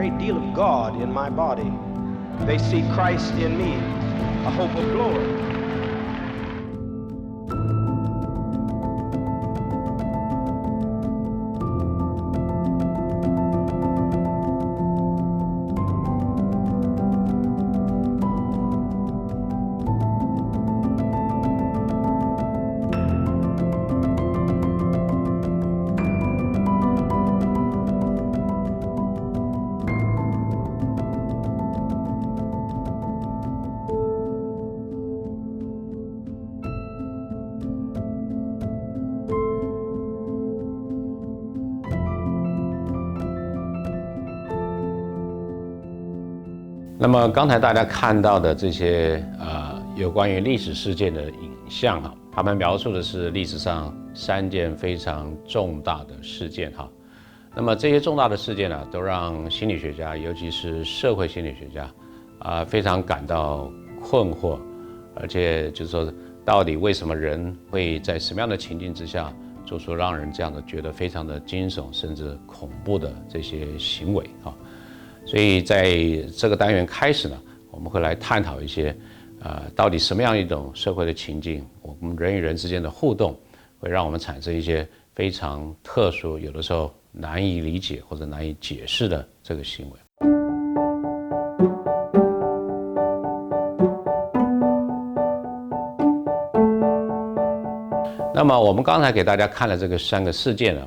great deal of God in my body. They see Christ in me, a hope of glory. 那么刚才大家看到的这些有关于历史事件的影像哈，他们描述的是历史上3件非常重大的事件哈。那么这些重大的事件呢，都让心理学家，尤其是社会心理学家非常感到困惑，而且就是说，到底为什么人会在什么样的情境之下做出让人这样的觉得非常的惊悚甚至恐怖的这些行为哈。所以在这个单元开始呢，我们会来探讨一些，到底什么样一种社会的情境，我们人与人之间的互动，会让我们产生一些非常特殊，有的时候难以理解或者难以解释的这个行为。那么我们刚才给大家看了这个3个事件呢，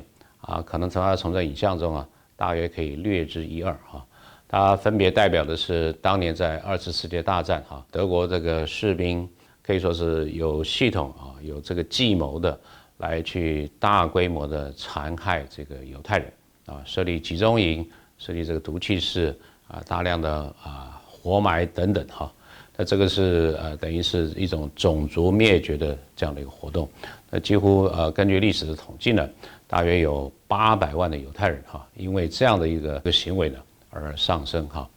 可能从这影像中大约可以略知一二哈。它分别代表的是当年在2次世界大战德国这个士兵可以说是有系统有这个计谋的来去大规模的残害这个犹太人设立集中营，设立这个毒气室大量的活埋等等哈。那这个是等于是一种种族灭绝的这样的一个活动。那几乎根据历史的统计呢，大约有800万的犹太人因为这样的一个行为呢而上升哈。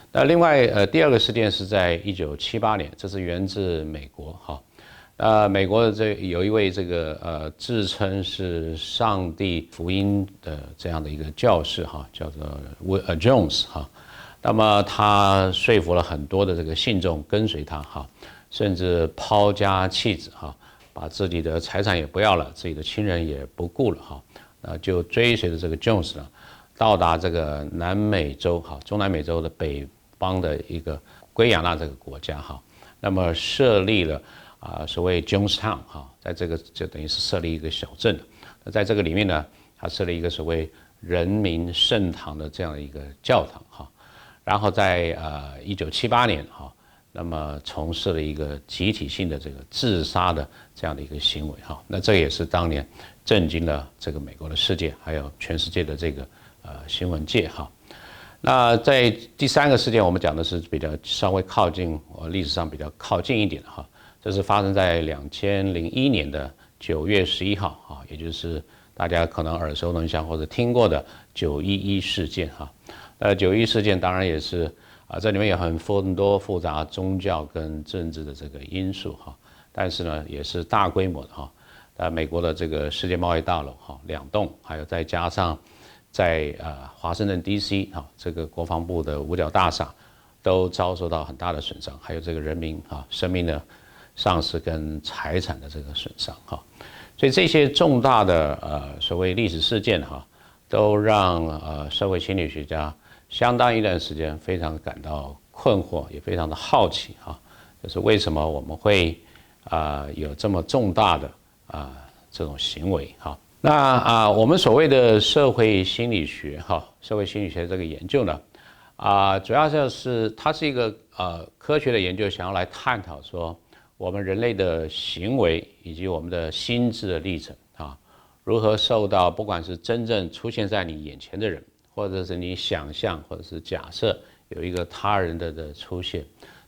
那另外第2个事件是在1978年，这是源自美国哈。美国的有一位这个自称是上帝福音的这样的一个教士哈，叫做Jones 哈。那么他说服了很多的这个信众跟随他哈，甚至抛家弃子哈，把自己的财产也不要了，自己的亲人也不顾了哈。就追随着这个 Jones 呢，到达这个南美洲中南美洲的北方的一个圭亚那这个国家哈。那么设立了所谓 Jonestown 在这个就等于是设立一个小镇。那在这个里面呢，他设立一个所谓人民圣堂的这样的一个教堂哈。然后在1978年那么从事了一个集体性的这个自杀的这样的一个行为哈。那这也是当年震惊了这个美国的世界，还有全世界的这个新闻界哈。那在第3个事件，我们讲的是比较稍微靠近历史上比较靠近一点的哈。这是发生在2001年的9月11号也就是大家可能耳熟能详或者听过的911事件哈。911事件当然也是这里面有很多复杂宗教跟政治的这个因素哈，但是呢也是大规模的哈。美国的这个世界贸易大楼2栋，还有再加上在华盛顿 DC 这个国防部的五角大厦都遭受到很大的损伤，还有这个人民生命的丧失跟财产的这个损伤哈。所以这些重大的所谓历史事件都让社会心理学家相当一段时间非常感到困惑，也非常的好奇就是为什么我们会有这么重大的这种行为哈。那我们所谓的社会心理学社会心理学这个研究呢主要就是它是一个科学的研究，想要来探讨说我们人类的行为以及我们的心智的历程如何受到不管是真正出现在你眼前的人，或者是你想象或者是假设有一个他人的出现，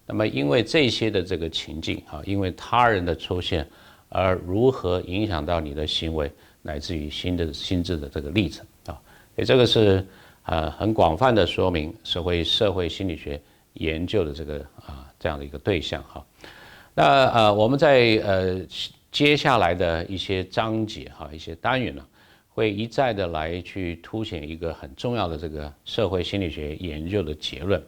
那么因为这些的这个情境因为他人的出现而如何影响到你的行为，乃至于心智的这个历程所以这个是很广泛的说明社会心理学研究的这样的一个对象那我们在接下来的一些章节一些单元呢，会一再的来去凸显一个很重要的这个社会心理学研究的结论。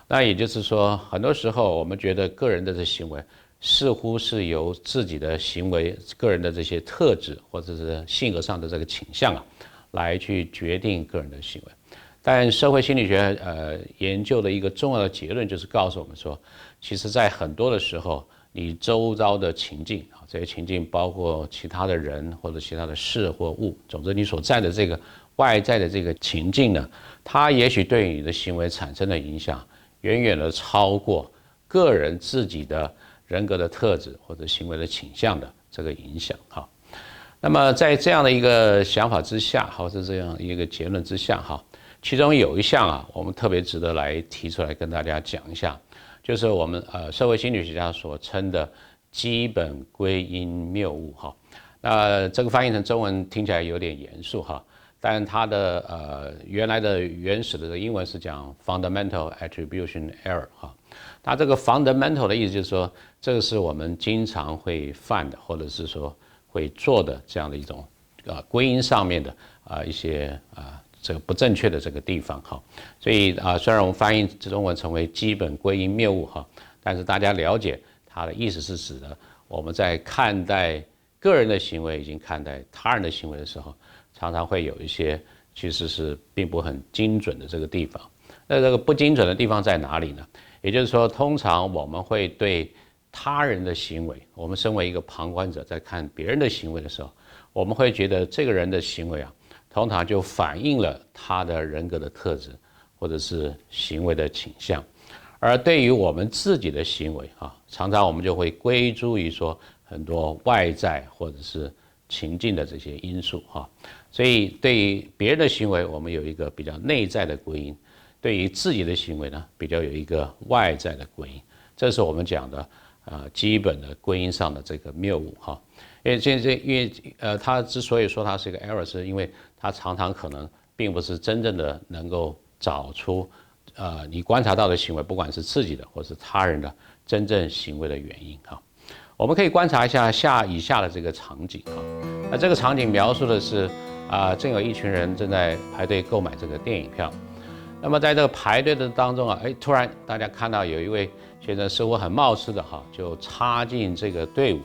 那也就是说，很多时候我们觉得个人的这行为似乎是由自己的行为、个人的这些特质或者是性格上的这个倾向来去决定个人的行为。但社会心理学研究的一个重要的结论就是告诉我们说，其实在很多的时候，你周遭的情境这些情境包括其他的人或者其他的事或物，总之你所在的这个外在的这个情境呢，它也许对你的行为产生的影响，远远的超过个人自己的人格的特质或者行为的倾向的这个影响那么在这样的一个想法之下，或者这样一个结论之下其中有一项我们特别值得来提出来跟大家讲一下，就是我们社会心理学家所称的基本归因谬误那这个翻译成中文听起来有点严肃但它的原来的原始的这个英文是讲 fundamental attribution error 它这个 fundamental 的意思就是说，这个是我们经常会犯的，或者是说会做的这样的一种归因上面的一些这个不正确的这个地方所以虽然我们翻译中文成为基本归因谬误但是大家了解它的意思是指的我们在看待个人的行为以及看待他人的行为的时候，常常会有一些其实是并不很精准的这个地方。那这个不精准的地方在哪里呢？也就是说，通常我们会对他人的行为，我们身为一个旁观者在看别人的行为的时候，我们会觉得这个人的行为通常就反映了他的人格的特质或者是行为的倾向。而对于我们自己的行为常常我们就会归诸于说很多外在或者是情境的这些因素所以对于别人的行为，我们有一个比较内在的归因；对于自己的行为呢，比较有一个外在的归因。这是我们讲的基本的归因上的这个谬误因为他之所以说它是一个 error， 是因为它常常可能并不是真正的能够找出你观察到的行为，不管是自己的或是他人的真正行为的原因我们可以观察一下以下的这个场景那这个场景描述的是正有一群人正在排队购买这个电影票。那么在这个排队的当中突然大家看到有一位先生似乎很冒失的就插进这个队伍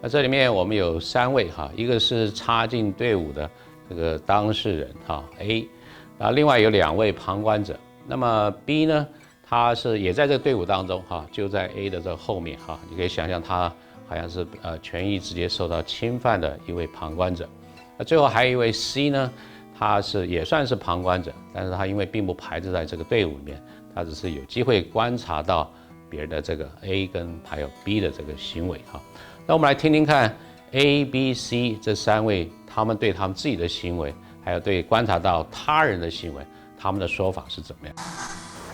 那这里面我们有3位一个是插进队伍的这个当事人A， 另外有2位旁观者。那么 B 呢，他是也在这个队伍当中就在 A 的这个后面你可以想象他好像是权益直接受到侵犯的一位旁观者。那最后还有一位 C 呢，他也算是旁观者，但是他因为并不排斥在这个队伍里面，他只是有机会观察到别人的这个 A 跟还有 B 的这个行为那我们来听听看 A、B、C 这3位他们对他们自己的行为，还有对观察到他人的行为，他们的说法是怎么样？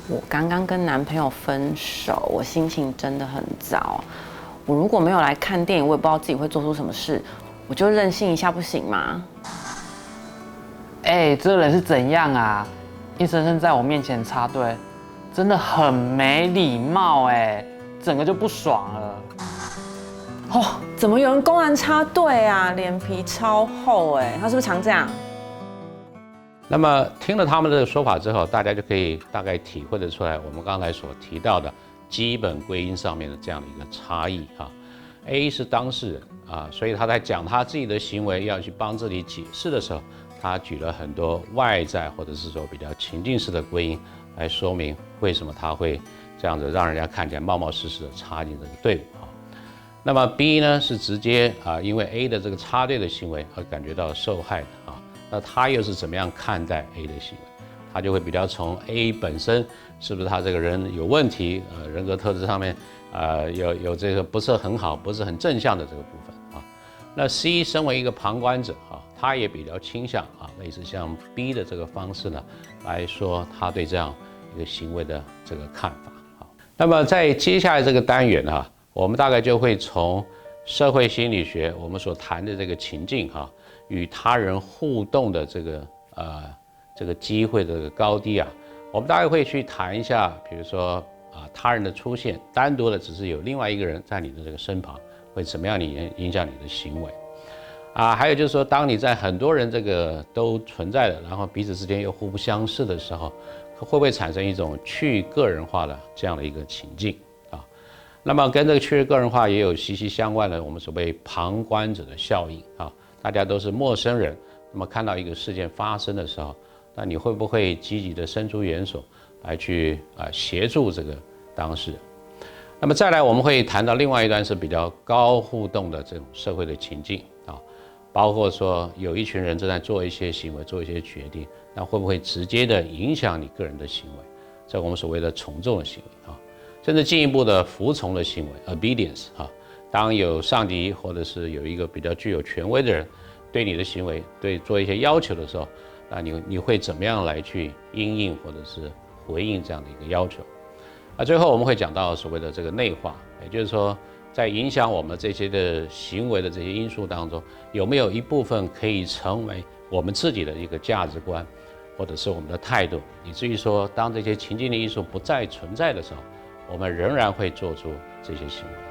我刚刚跟男朋友分手，我心情真的很糟。我如果没有来看电影，我也不知道自己会做出什么事，我就任性一下不行吗？这个人是怎样啊？硬生生在我面前插队，真的很没礼貌整个就不爽了。怎么有人公然插队啊？脸皮超厚他是不是常这样？那么听了他们的说法之后，大家就可以大概体会得出来，我们刚才所提到的基本归因上面的这样的一个差异A 是当事人所以他在讲他自己的行为要去帮自己解释的时候，他举了很多外在或者是说比较情境式的归因来说明为什么他会这样子让人家看起来冒冒失失的插进这个队伍那么 B 呢是直接因为 A 的这个插队的行为而感觉到受害的那他又是怎么样看待 A 的行为？他就会比较从 A 本身是不是他这个人有问题人格特质上面有这个不是很好不是很正向的这个部分那 C 身为一个旁观者他也比较倾向类似像 B 的这个方式呢来说他对这样一个行为的这个看法那么在接下来这个单元我们大概就会从社会心理学我们所谈的这个情境与他人互动的这个机会的这个高低我们大概会去谈一下，比如说他人的出现，单独的只是有另外一个人在你的这个身旁，会怎么样影响你的行为。还有就是说，当你在很多人这个都存在的，然后彼此之间又互不相识的时候，会不会产生一种去个人化的这样的一个情境啊？那么跟这个去个人化也有息息相关的我们所谓旁观者的效应啊。大家都是陌生人，那么看到一个事件发生的时候，那你会不会积极的伸出援手来去协助这个当事人？那么再来，我们会谈到另外一段是比较高互动的这种社会的情境啊。包括说有一群人正在做一些行为，做一些决定，那会不会直接的影响你个人的行为？这我们所谓的从众的行为啊，甚至进一步的服从的行为 （obedience） 啊。当有上级或者是有一个比较具有权威的人对你的行为做一些要求的时候，那你会怎么样来去因应或者是回应这样的一个要求？最后我们会讲到所谓的这个内化，也就是说，在影响我们这些的行为的这些因素当中，有没有一部分可以成为我们自己的一个价值观，或者是我们的态度，以至于说，当这些情境的因素不再存在的时候，我们仍然会做出这些行为。